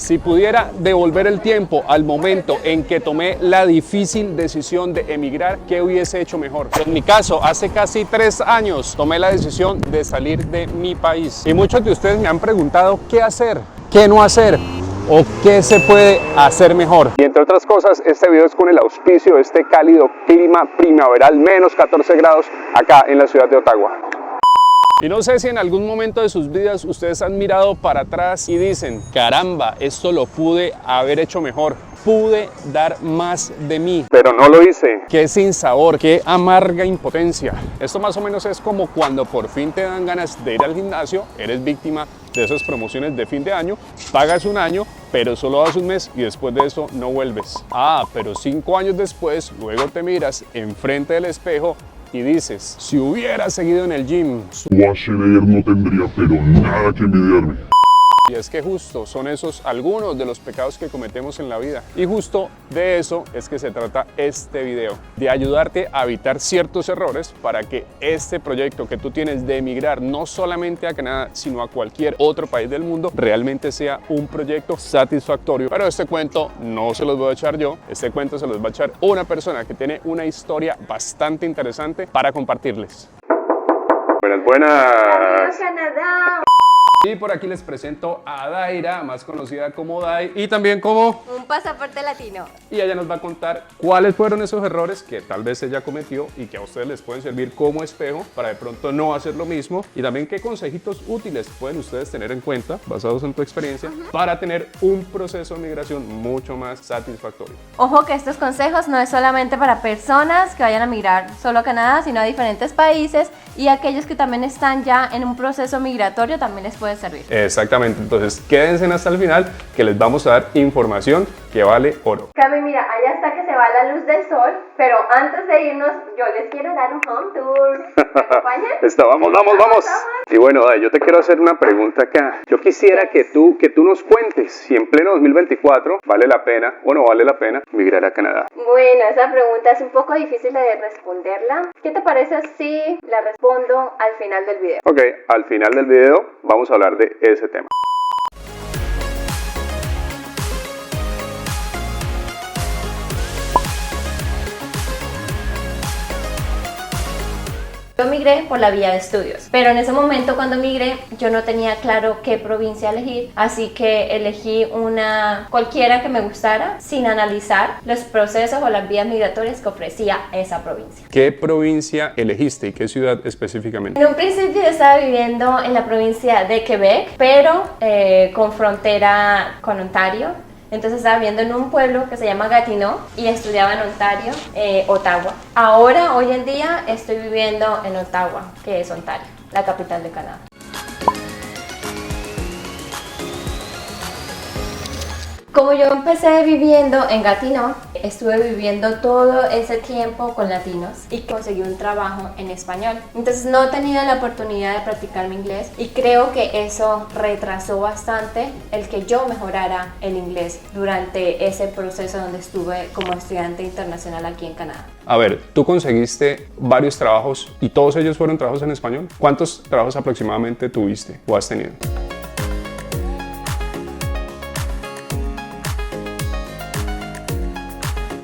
Si pudiera devolver el tiempo al momento en que tomé la difícil decisión de emigrar, ¿qué hubiese hecho mejor? En mi caso, hace casi 3 años tomé la decisión de salir de mi país. Y muchos de ustedes me han preguntado qué hacer, qué no hacer o qué se puede hacer mejor. Y entre otras cosas, este video es con el auspicio de este cálido clima primaveral, menos 14 grados acá en la ciudad de Ottawa. Y no sé si en algún momento de sus vidas ustedes han mirado para atrás y dicen, caramba, esto lo pude haber hecho mejor, pude dar más de mí, pero no lo hice. Qué sinsabor, qué amarga impotencia. Esto más o menos es como cuando por fin te dan ganas de ir al gimnasio, eres víctima de esas promociones de fin de año, pagas un año, pero solo das un mes y después de eso no vuelves. Pero 5 años después, luego te miras enfrente del espejo y dices, si hubiera seguido en el gym, Schwarzenegger no tendría pero nada que envidiarme. Y es que justo son esos algunos de los pecados que cometemos en la vida. Y justo de eso es que se trata este video, de ayudarte a evitar ciertos errores para que este proyecto que tú tienes de emigrar no solamente a Canadá, sino a cualquier otro país del mundo, realmente sea un proyecto satisfactorio. Pero este cuento no se los voy a echar yo, este cuento se los va a echar una persona que tiene una historia bastante interesante para compartirles. Buenas. Adiós, Canadá. Y por aquí les presento a Daira, más conocida como Dai, y también como... Un pasaporte latino. Y ella nos va a contar cuáles fueron esos errores que tal vez ella cometió y que a ustedes les pueden servir como espejo para de pronto no hacer lo mismo, y también qué consejitos útiles pueden ustedes tener en cuenta, basados en tu experiencia, para tener un proceso de migración mucho más satisfactorio. Ojo que estos consejos no es solamente para personas que vayan a migrar solo a Canadá, sino a diferentes países, y aquellos que también están ya en un proceso migratorio también les puede servir. Exactamente, entonces quédense hasta el final que les vamos a dar información que vale oro. Cami, mira, allá está que se va la luz del sol, pero antes de irnos yo les quiero dar un home tour. ¿Me acompañan? Vamos. Y bueno, Dai, yo te quiero hacer una pregunta acá. Yo quisiera que tú nos cuentes si en pleno 2024 vale la pena o no vale la pena migrar a Canadá. Bueno, esa pregunta es un poco difícil de responderla. ¿Qué te parece si la respondo al final del video? Ok, al final del video vamos a hablar de ese tema. Yo migré por la vía de estudios, pero en ese momento cuando migré yo no tenía claro qué provincia elegir, así que elegí una cualquiera que me gustara sin analizar los procesos o las vías migratorias que ofrecía esa provincia. ¿Qué provincia elegiste y qué ciudad específicamente? En un principio yo estaba viviendo en la provincia de Quebec, pero con frontera con Ontario. Entonces estaba viviendo en un pueblo que se llama Gatineau y estudiaba en Ontario, Ottawa. Ahora, hoy en día, estoy viviendo en Ottawa, que es Ontario, la capital de Canadá. Como yo empecé viviendo en Gatineau, estuve viviendo todo ese tiempo con latinos y conseguí un trabajo en español. Entonces no tenía la oportunidad de practicar mi inglés y creo que eso retrasó bastante el que yo mejorara el inglés durante ese proceso donde estuve como estudiante internacional aquí en Canadá. A ver, tú conseguiste varios trabajos y todos ellos fueron trabajos en español. ¿Cuántos trabajos aproximadamente tuviste o has tenido?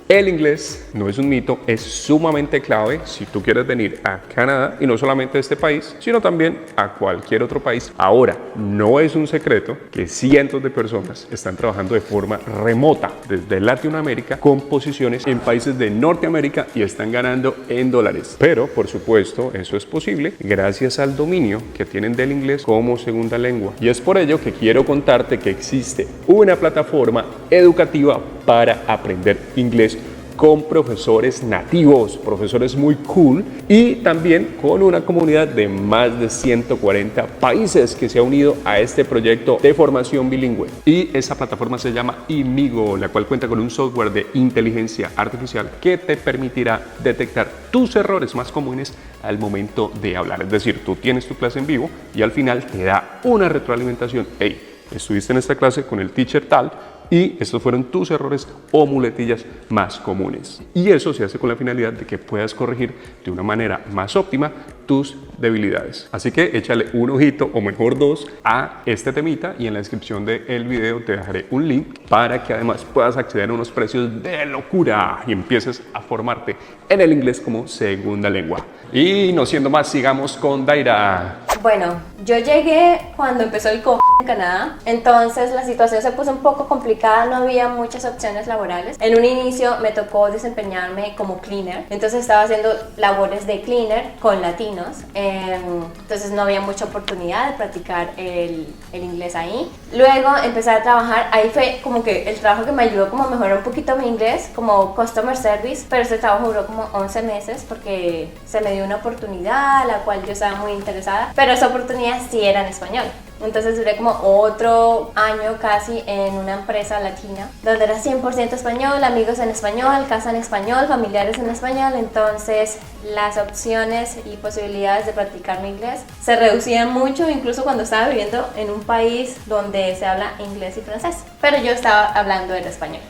El inglés no es un mito, es sumamente clave si tú quieres venir a Canadá y no solamente a este país, sino también a cualquier otro país. Ahora, no es un secreto que cientos de personas están trabajando de forma remota desde Latinoamérica con posiciones en países de Norteamérica y están ganando en dólares. Pero, por supuesto, eso es posible gracias al dominio que tienen del inglés como segunda lengua. Y es por ello que quiero contarte que existe una plataforma educativa para aprender inglés con profesores nativos, profesores muy cool, y también con una comunidad de más de 140 países que se ha unido a este proyecto de formación bilingüe. Y esa plataforma se llama Imigo, la cual cuenta con un software de inteligencia artificial que te permitirá detectar tus errores más comunes al momento de hablar. Es decir, tú tienes tu clase en vivo y al final te da una retroalimentación. Hey, estuviste en esta clase con el teacher tal, y estos fueron tus errores o muletillas más comunes. Y eso se hace con la finalidad de que puedas corregir de una manera más óptima tus debilidades. Así que échale un ojito o mejor dos a este temita y en la descripción del video te dejaré un link para que además puedas acceder a unos precios de locura y empieces a formarte en el inglés como segunda lengua. Y no siendo más, sigamos con Daira. Bueno, yo llegué cuando empezó el COVID en Canadá, entonces la situación se puso un poco complicada, no había muchas opciones laborales. En un inicio me tocó desempeñarme como cleaner, entonces estaba haciendo labores de cleaner con latinos, entonces no había mucha oportunidad de practicar el inglés ahí. Luego empecé a trabajar, ahí fue como que el trabajo que me ayudó como a mejorar un poquito mi inglés, como customer service, pero ese trabajo duró como 11 meses porque se me dio una oportunidad, la cual yo estaba muy interesada, pero esa oportunidad sí era en español. Entonces duré como otro año casi en una empresa latina donde era 100% español, amigos en español, casa en español, familiares en español. Entonces las opciones y posibilidades de practicar mi inglés se reducían mucho, incluso cuando estaba viviendo en un país donde se habla inglés y francés, pero yo estaba hablando el español.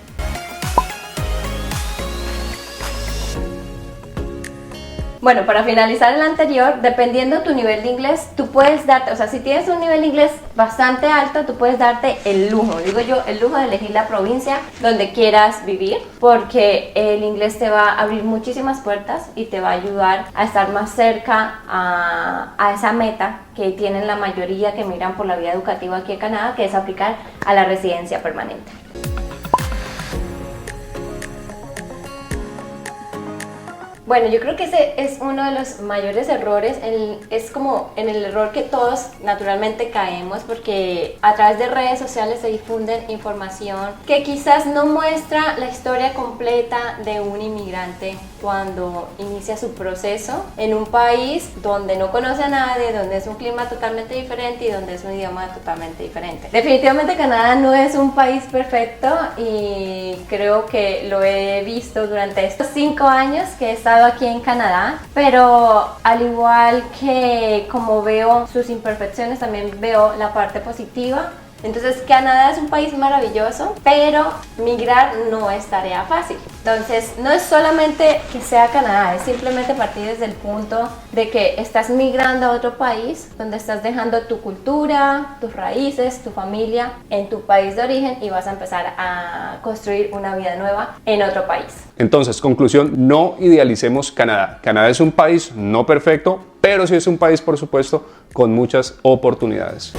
Bueno, para finalizar el anterior, dependiendo tu nivel de inglés, tú puedes darte, o sea, si tienes un nivel de inglés bastante alto, tú puedes darte el lujo, digo yo, el lujo de elegir la provincia donde quieras vivir, porque el inglés te va a abrir muchísimas puertas y te va a ayudar a estar más cerca a esa meta que tienen la mayoría que migran por la vida educativa aquí en Canadá, que es aplicar a la residencia permanente. Bueno, yo creo que ese es uno de los mayores errores, es como en el error que todos naturalmente caemos porque a través de redes sociales se difunden información que quizás no muestra la historia completa de un inmigrante cuando inicia su proceso en un país donde no conoce a nadie, donde es un clima totalmente diferente y donde es un idioma totalmente diferente. Definitivamente Canadá no es un país perfecto y creo que lo he visto durante estos 5 años que he estado aquí en Canadá, pero al igual que como veo sus imperfecciones, también veo la parte positiva. Entonces Canadá es un país maravilloso, pero migrar no es tarea fácil. Entonces no es solamente que sea Canadá, es simplemente partir desde el punto de que estás migrando a otro país donde estás dejando tu cultura, tus raíces, tu familia en tu país de origen y vas a empezar a construir una vida nueva en otro país. Entonces, conclusión, no idealicemos Canadá. Canadá es un país no perfecto, pero sí es un país, por supuesto, con muchas oportunidades.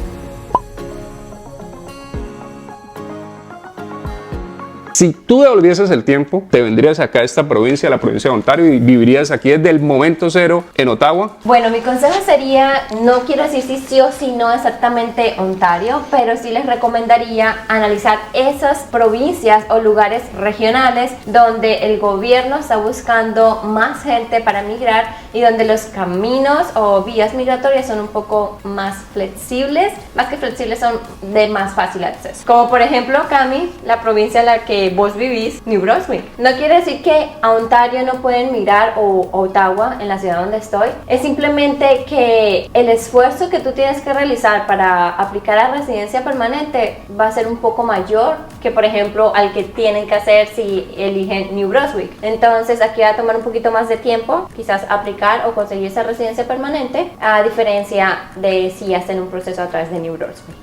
Si tú devolvieses el tiempo, te vendrías acá a esta provincia, la provincia de Ontario, y vivirías aquí desde el momento cero en Ottawa. Bueno, mi consejo sería, no quiero decir si sí o si no exactamente Ontario, pero sí les recomendaría analizar esas provincias o lugares regionales donde el gobierno está buscando más gente para migrar y donde los caminos o vías migratorias son un poco más flexibles, más que flexibles, son de más fácil acceso. Como por ejemplo, Cami, la provincia en la que vos vivís, New Brunswick. No quiere decir que a Ontario no pueden migrar o Ottawa, en la ciudad donde estoy. Es simplemente que el esfuerzo que tú tienes que realizar para aplicar a residencia permanente va a ser un poco mayor que, por ejemplo, al que tienen que hacer si eligen New Brunswick. Entonces aquí va a tomar un poquito más de tiempo, quizás aplicar o conseguir esa residencia permanente, a diferencia de si hacen un proceso a través de New Brunswick.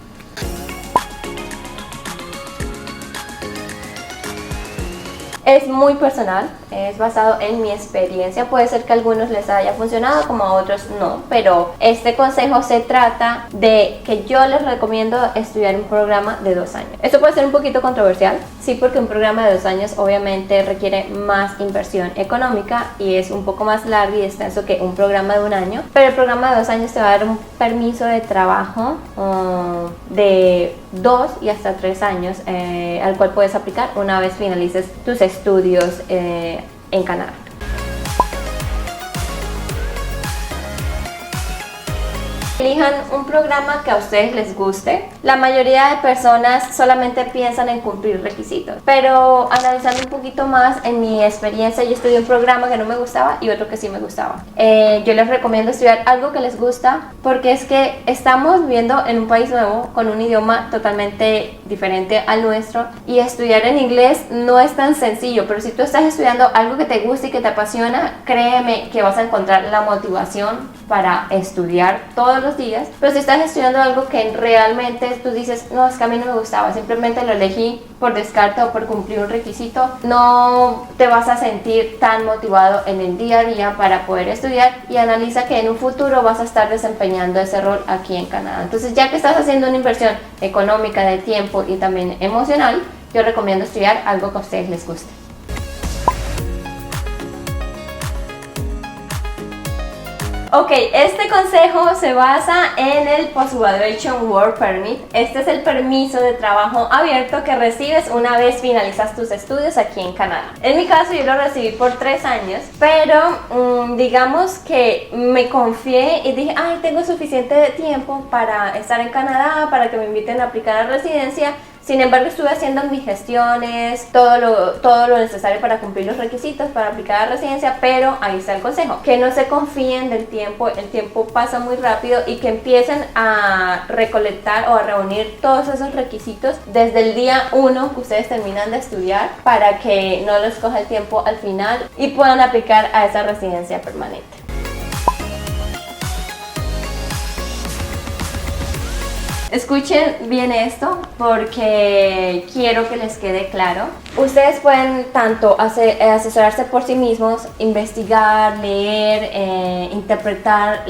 Es muy personal, es basado en mi experiencia. Puede ser que a algunos les haya funcionado, como a otros no, pero este consejo se trata de que yo les recomiendo estudiar un programa de 2 años. Esto puede ser un poquito controversial, sí, porque un programa de 2 años obviamente requiere más inversión económica y es un poco más largo y extenso que un programa de 1 año, pero el programa de 2 años te va a dar un permiso de trabajo de 2 y hasta 3 años al cual puedes aplicar una vez finalices tus estudios en Canadá. Elijan un programa que a ustedes les guste. La mayoría de personas solamente piensan en cumplir requisitos, pero analizando un poquito más, en mi experiencia yo estudié un programa que no me gustaba y otro que sí me gustaba. Yo les recomiendo estudiar algo que les gusta porque es que estamos viviendo en un país nuevo con un idioma totalmente diferente al nuestro, y estudiar en inglés no es tan sencillo, pero si tú estás estudiando algo que te gusta y que te apasiona, créeme que vas a encontrar la motivación para estudiar todos los días. Pero si estás estudiando algo que realmente tú dices, no, es que a mí no me gustaba, simplemente lo elegí por descarte o por cumplir un requisito, no te vas a sentir tan motivado en el día a día para poder estudiar, y analiza que en un futuro vas a estar desempeñando ese rol aquí en Canadá. Entonces, ya que estás haciendo una inversión económica, de tiempo y también emocional, yo recomiendo estudiar algo que a ustedes les guste. Ok, este consejo se basa en el Post-Graduation Work Permit. Este es el permiso de trabajo abierto que recibes una vez finalizas tus estudios aquí en Canadá. En mi caso yo lo recibí por 3 años, pero digamos que me confié y dije, ay, tengo suficiente tiempo para estar en Canadá, para que me inviten a aplicar a residencia. Sin embargo, estuve haciendo mis gestiones, todo lo necesario para cumplir los requisitos para aplicar a residencia, pero ahí está el consejo, que no se confíen del tiempo, el tiempo pasa muy rápido, y que empiecen a recolectar o a reunir todos esos requisitos desde el día 1 que ustedes terminan de estudiar, para que no les coja el tiempo al final y puedan aplicar a esa residencia permanente. Escuchen bien esto porque quiero que les quede claro. Ustedes pueden tanto asesorarse por sí mismos, investigar, leer, tratar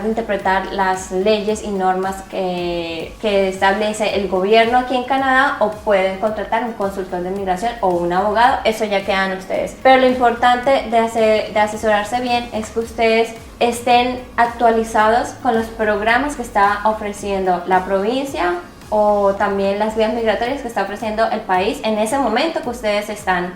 de interpretar las leyes y normas que establece el gobierno aquí en Canadá, o pueden contratar un consultor de migración o un abogado. Eso ya quedan ustedes. Pero lo importante de asesorarse bien es que ustedes estén actualizados con los programas que está ofreciendo la provincia, o también las vías migratorias que está ofreciendo el país en ese momento que ustedes están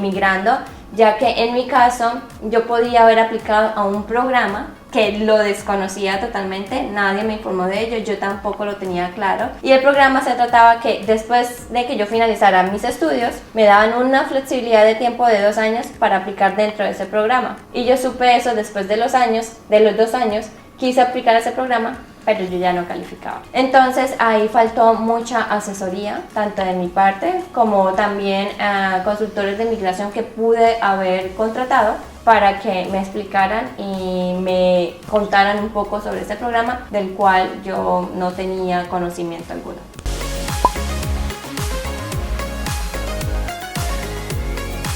migrando, ya que en mi caso yo podía haber aplicado a un programa que lo desconocía totalmente, nadie me informó de ello, yo tampoco lo tenía claro, y el programa se trataba que después de que yo finalizara mis estudios me daban una flexibilidad de tiempo de 2 años para aplicar dentro de ese programa, y yo supe eso después de los 2 años, quise aplicar a ese programa, pero yo ya no calificaba. Entonces ahí faltó mucha asesoría, tanto de mi parte como también a consultores de migración que pude haber contratado para que me explicaran y me contaran un poco sobre este programa, del cual yo no tenía conocimiento alguno.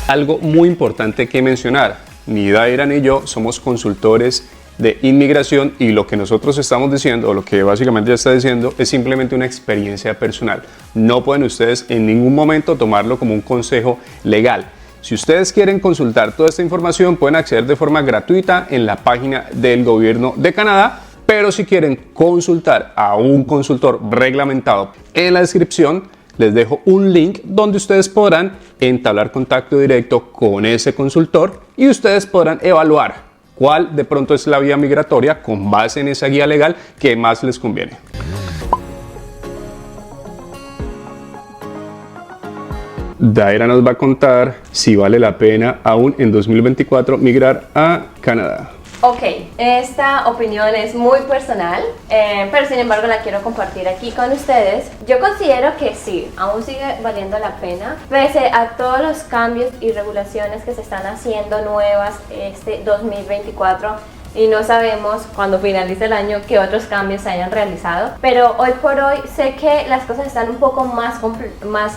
Algo muy importante que mencionar, ni Daira ni yo somos consultores de inmigración, y lo que nosotros estamos diciendo, o lo que básicamente ya está diciendo, es simplemente una experiencia personal. No pueden ustedes en ningún momento tomarlo como un consejo legal. Si ustedes quieren consultar toda esta información, pueden acceder de forma gratuita en la página del gobierno de Canadá, pero si quieren consultar a un consultor reglamentado, en la descripción les dejo un link donde ustedes podrán entablar contacto directo con ese consultor y ustedes podrán evaluar cuál de pronto es la vía migratoria con base en esa guía legal que más les conviene. Daira nos va a contar si vale la pena aún en 2024 migrar a Canadá. Ok, esta opinión es muy personal, pero sin embargo la quiero compartir aquí con ustedes. Yo considero que sí, aún sigue valiendo la pena, pese a todos los cambios y regulaciones que se están haciendo nuevas este 2024. Y no sabemos cuando finalice el año qué otros cambios se hayan realizado, pero hoy por hoy sé que las cosas están un poco más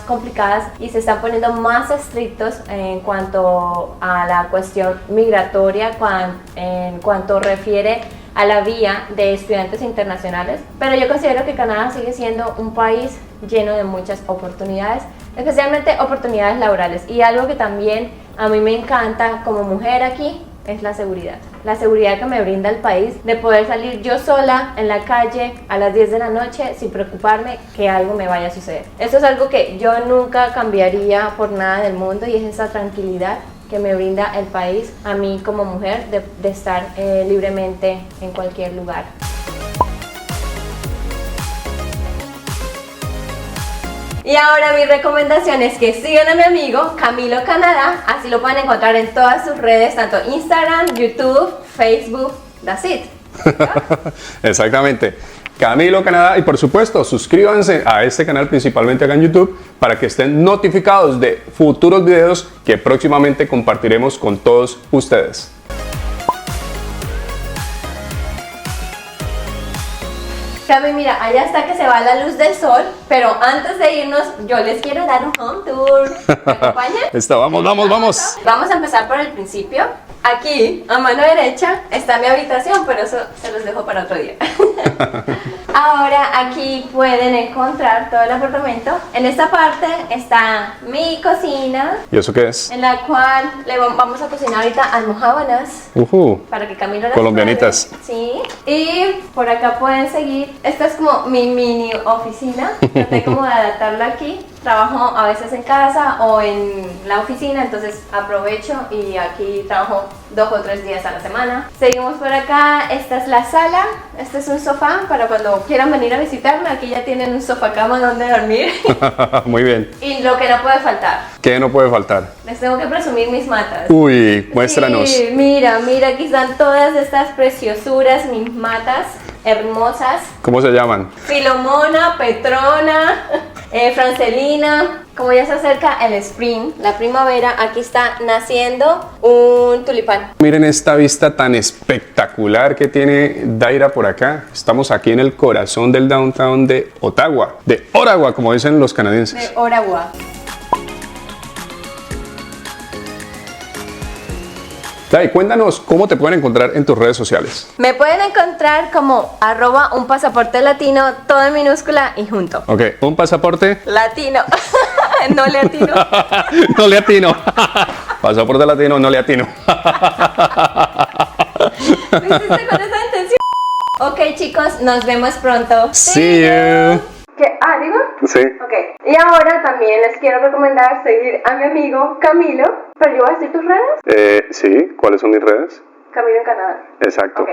complicadas y se están poniendo más estrictos en cuanto a la cuestión migratoria, en cuanto refiere a la vía de estudiantes internacionales. Pero yo considero que Canadá sigue siendo un país lleno de muchas oportunidades, especialmente oportunidades laborales, y algo que también a mí me encanta como mujer aquí es la seguridad. La seguridad que me brinda el país de poder salir yo sola en la calle a las 10 de la noche sin preocuparme que algo me vaya a suceder. Eso es algo que yo nunca cambiaría por nada del mundo, y es esa tranquilidad que me brinda el país a mí como mujer de estar libremente en cualquier lugar. Y ahora mi recomendación es que sigan a mi amigo Camilo Canadá, así lo pueden encontrar en todas sus redes, tanto Instagram, YouTube, Facebook, that's it. Exactamente. Camilo Canadá, y por supuesto suscríbanse a este canal, principalmente acá en YouTube, para que estén notificados de futuros videos que próximamente compartiremos con todos ustedes. Cami, mira, allá está que se va la luz del sol, pero antes de irnos, yo les quiero dar un home tour. ¿Me acompañan? Vamos. Vamos a empezar por el principio. Aquí, a mano derecha, está mi habitación, pero eso se los dejo para otro día. Ahora aquí pueden encontrar todo el apartamento. En esta parte está mi cocina, ¿Y eso qué es? en la cual le vamos a cocinar ahorita almojábanas para que Camilo las Colombianitas. pruebe. Sí. Y por acá pueden seguir. Esta es como mi mini oficina. Traté como de adaptarla aquí. Trabajo a veces en casa o en la oficina, entonces aprovecho y aquí trabajo 2 o 3 días a la semana. Seguimos por acá. Esta es la sala. Este es un sofá para cuando quieran venir a visitarme. Aquí ya tienen un sofá cama donde dormir. Muy bien. Y lo que no puede faltar. ¿Qué no puede faltar? Les tengo que presumir mis matas. Uy, muéstranos. Sí, mira, aquí están todas estas preciosuras, mis matas hermosas. ¿Cómo se llaman? Filomona, Petrona, Francelina. Como ya se acerca el spring, la primavera, aquí está naciendo un tulipán. Miren esta vista tan espectacular que tiene Daira por acá. Estamos aquí en el corazón del downtown de Ottawa, de Ottawa, como dicen los canadienses. De Ottawa. Dai, cuéntanos cómo te pueden encontrar en tus redes sociales. Me pueden encontrar como @unpasaportelatino, todo en minúscula y junto. Ok, un pasaporte. Latino. No le atino. No le atino. Pasaporte latino, no le atino. ¿Lo hiciste con esa intención? Ok, chicos, nos vemos pronto. See you. ¿Qué? Ah, ¿digo? Sí. Ok. Y ahora también les quiero recomendar seguir a mi amigo Camilo. ¿Pero yo voy a decir tus redes? Sí, ¿cuáles son mis redes? Camilo en Canadá. Exacto. Ok.